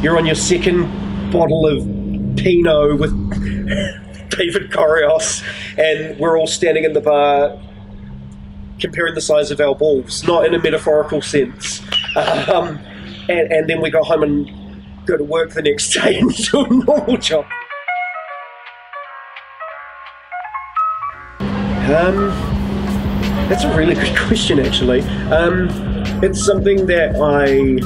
you're on your second bottle of Pinot with David Corrios, and we're all standing in the bar comparing the size of our balls, not in a metaphorical sense. And then we go home and go to work the next day and do a normal job. That's a really good question, actually. It's something that I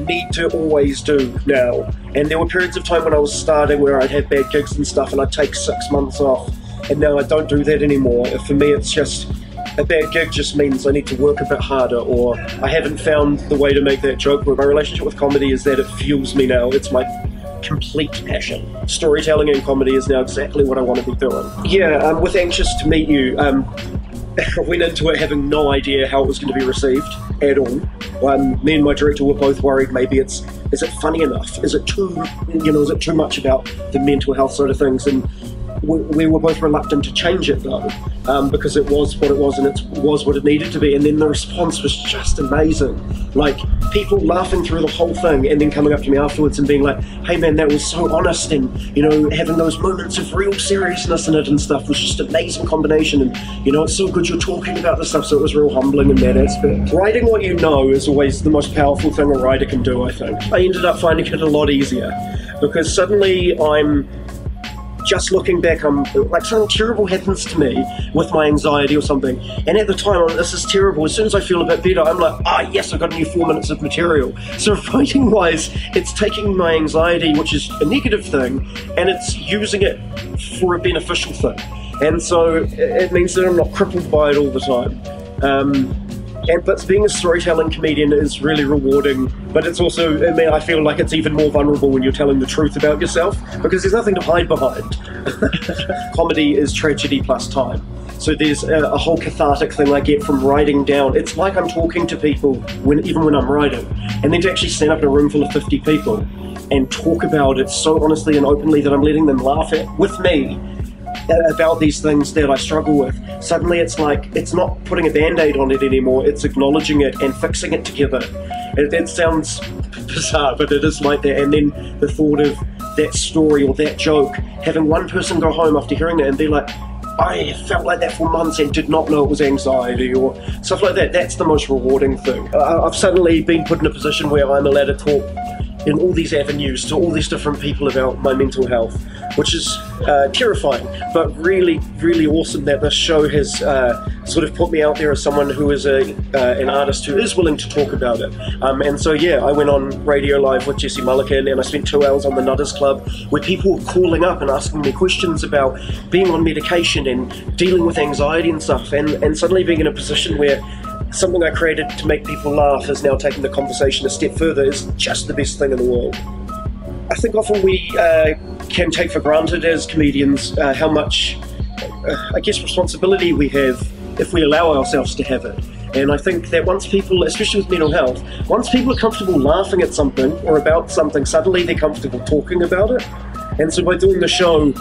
need to always do now. And there were periods of time when I was starting where I'd have bad gigs and stuff and I'd take 6 months off, and now I don't do that anymore. For me, it's just a bad gig just means I need to work a bit harder, or I haven't found the way to make that joke work. My relationship with comedy is that it fuels me now. It's my complete passion. Storytelling and comedy is now exactly what I want to be doing. Yeah, with Anxious to Meet You, I went into it having no idea how it was going to be received at all. Me and my director were both worried, maybe is it funny enough? Is it too much about the mental health side of things? And we were both reluctant to change it though, because it was what it was and it was what it needed to be. And then the response was just amazing. Like, people laughing through the whole thing and then coming up to me afterwards and being like, hey man, that was so honest, and having those moments of real seriousness in it and stuff was just an amazing combination. And it's so good you're talking about this stuff, so it was real humbling in that aspect. Writing what you know is always the most powerful thing a writer can do, I think. I ended up finding it a lot easier because suddenly I'm just looking back, like something terrible happens to me with my anxiety or something, and at the time, this is terrible. As soon as I feel a bit better, I'm like, yes, I've got a new 4 minutes of material. So writing wise, it's taking my anxiety, which is a negative thing, and it's using it for a beneficial thing. And so it means that I'm not crippled by it all the time. But being a storytelling comedian is really rewarding, but it's also, I feel like it's even more vulnerable when you're telling the truth about yourself, because there's nothing to hide behind. Comedy is tragedy plus time. So there's a whole cathartic thing I get from writing down. It's like I'm talking to people even when I'm writing, and then to actually stand up in a room full of 50 people and talk about it so honestly and openly that I'm letting them laugh with me about these things that I struggle with. Suddenly it's like, it's not putting a band-aid on it anymore, it's acknowledging it and fixing it together. That sounds bizarre, but it is like that. And then the thought of that story or that joke, having one person go home after hearing that and be like, I felt like that for months and did not know it was anxiety, or stuff like that. That's the most rewarding thing. I've suddenly been put in a position where I'm allowed to talk in all these avenues to all these different people about my mental health, which is terrifying, but really, really awesome that this show has sort of put me out there as someone who is an artist who is willing to talk about it. And so yeah, I went on Radio Live with Jesse Mullican, and I spent 2 hours on the Nutters Club where people were calling up and asking me questions about being on medication and dealing with anxiety and stuff, and suddenly being in a position where something I created to make people laugh is now taking the conversation a step further is just the best thing in the world. I think often we can take for granted as comedians how much, responsibility we have if we allow ourselves to have it. And I think that once people, especially with mental health, once people are comfortable laughing at something or about something, suddenly they're comfortable talking about it. And so by doing the show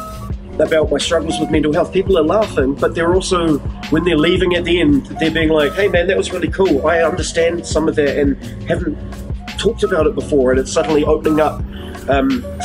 about my struggles with mental health, people are laughing, but they're also, when they're leaving at the end, they're being like, hey man, that was really cool. I understand some of that and haven't talked about it before, and it's suddenly opening up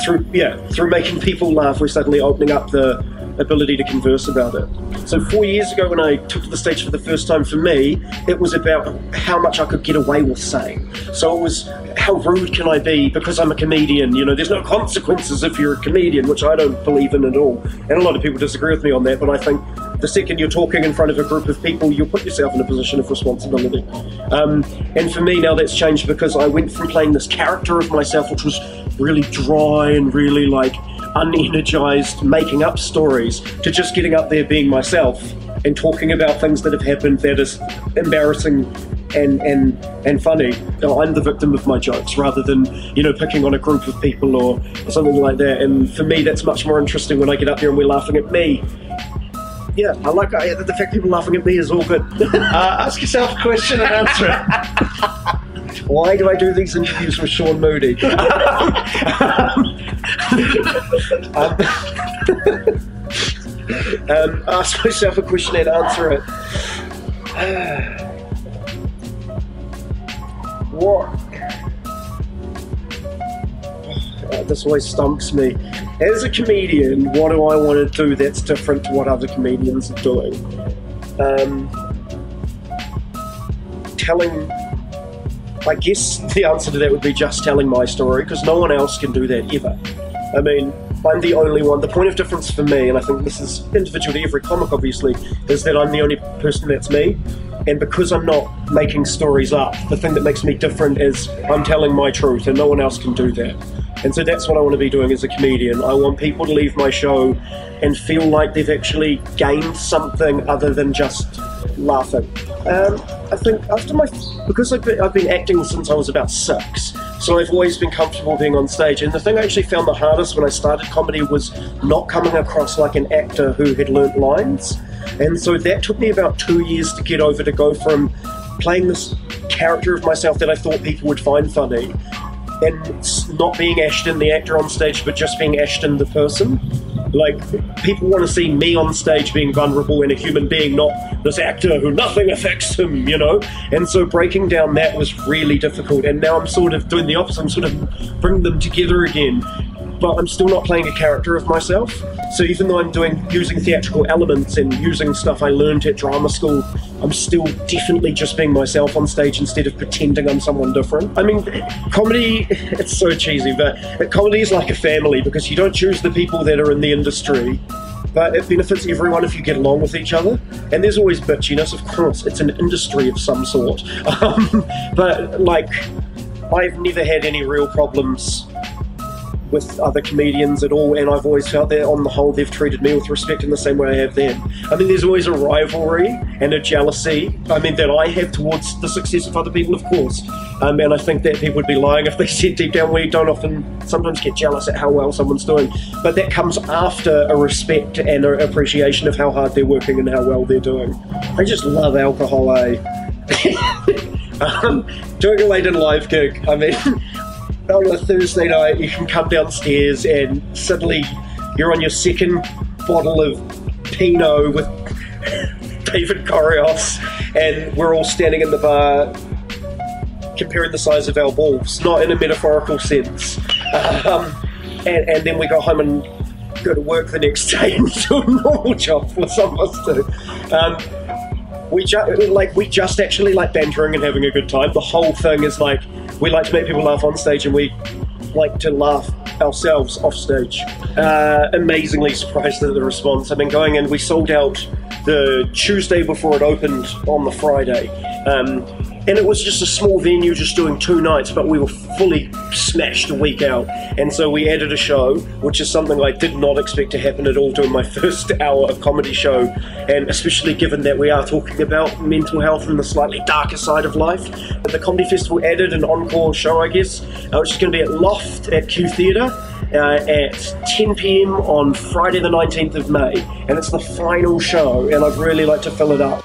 through making people laugh, we're suddenly opening up the ability to converse about it. So 4 years ago when I took to the stage for the first time, for me, it was about how much I could get away with saying. So it was, how rude can I be because I'm a comedian? There's no consequences if you're a comedian, which I don't believe in at all. And a lot of people disagree with me on that, but I think the second you're talking in front of a group of people, you'll put yourself in a position of responsibility. And for me now that's changed because I went from playing this character of myself, which was really dry and really like unenergized, making up stories, to just getting up there being myself and talking about things that have happened that is embarrassing and funny. I'm the victim of my jokes rather than, picking on a group of people or something like that. And for me, that's much more interesting when I get up there and we're laughing at me. Yeah, I like the fact people laughing at me is all good. Ask yourself a question and answer it. Why do I do these interviews with Sean Moody? Ask myself a question and answer it. this always stumps me. As a comedian, what do I want to do that's different to what other comedians are doing? I guess the answer to that would be just telling my story, because no one else can do that ever. I mean, I'm the only one. The point of difference for me, and I think this is individual to every comic obviously, is that I'm the only person that's me. And because I'm not making stories up, the thing that makes me different is I'm telling my truth, and no one else can do that. And so that's what I want to be doing as a comedian. I want people to leave my show and feel like they've actually gained something other than just laughing. I think because I've been acting since I was about 6, so I've always been comfortable being on stage. And the thing I actually found the hardest when I started comedy was not coming across like an actor who had learnt lines. And so that took me about 2 years to get over, to go from playing this character of myself that I thought people would find funny, and not being Ashton the actor on stage, but just being Ashton the person. Like, people want to see me on stage being vulnerable and a human being, not this actor who nothing affects him, you know? And so breaking down that was really difficult, and now I'm sort of doing the opposite. I'm sort of bringing them together again, but I'm still not playing a character of myself. So even though I'm using theatrical elements and using stuff I learned at drama school, I'm still definitely just being myself on stage instead of pretending I'm someone different. I mean, comedy, it's so cheesy, but comedy is like a family, because you don't choose the people that are in the industry, but it benefits everyone if you get along with each other. And there's always bitchiness, of course. It's an industry of some sort. But, like, I've never had any real problems with other comedians at all, and I've always felt that on the whole they've treated me with respect in the same way I have them. I mean, there's always a rivalry and a jealousy, I mean, that I have towards the success of other people, of course. And I think that people would be lying if they said deep down we don't often sometimes get jealous at how well someone's doing. But that comes after a respect and an appreciation of how hard they're working and how well they're doing. I just love alcohol, eh? Doing a late and live gig, I mean, on a Thursday night, you can come downstairs and suddenly you're on your second bottle of Pinot with David Corrios, and we're all standing in the bar comparing the size of our balls, not in a metaphorical sense. And then we go home and go to work the next day and do a normal job, for some of us do. We just actually like bantering and having a good time. The whole thing is like, we like to make people laugh on stage, and we like to laugh ourselves off stage. Amazingly surprised at the response. I mean, going in, we sold out the Tuesday before it opened on the Friday. And it was just a small venue just doing 2 nights, but we were fully smashed a week out. And so we added a show, which is something I did not expect to happen at all during my first hour of comedy show. And especially given that we are talking about mental health and the slightly darker side of life. The Comedy Festival added an encore show, I guess, which is going to be at Loft at Q Theatre at 10 PM on Friday the 19th of May. And it's the final show, and I'd really like to fill it up.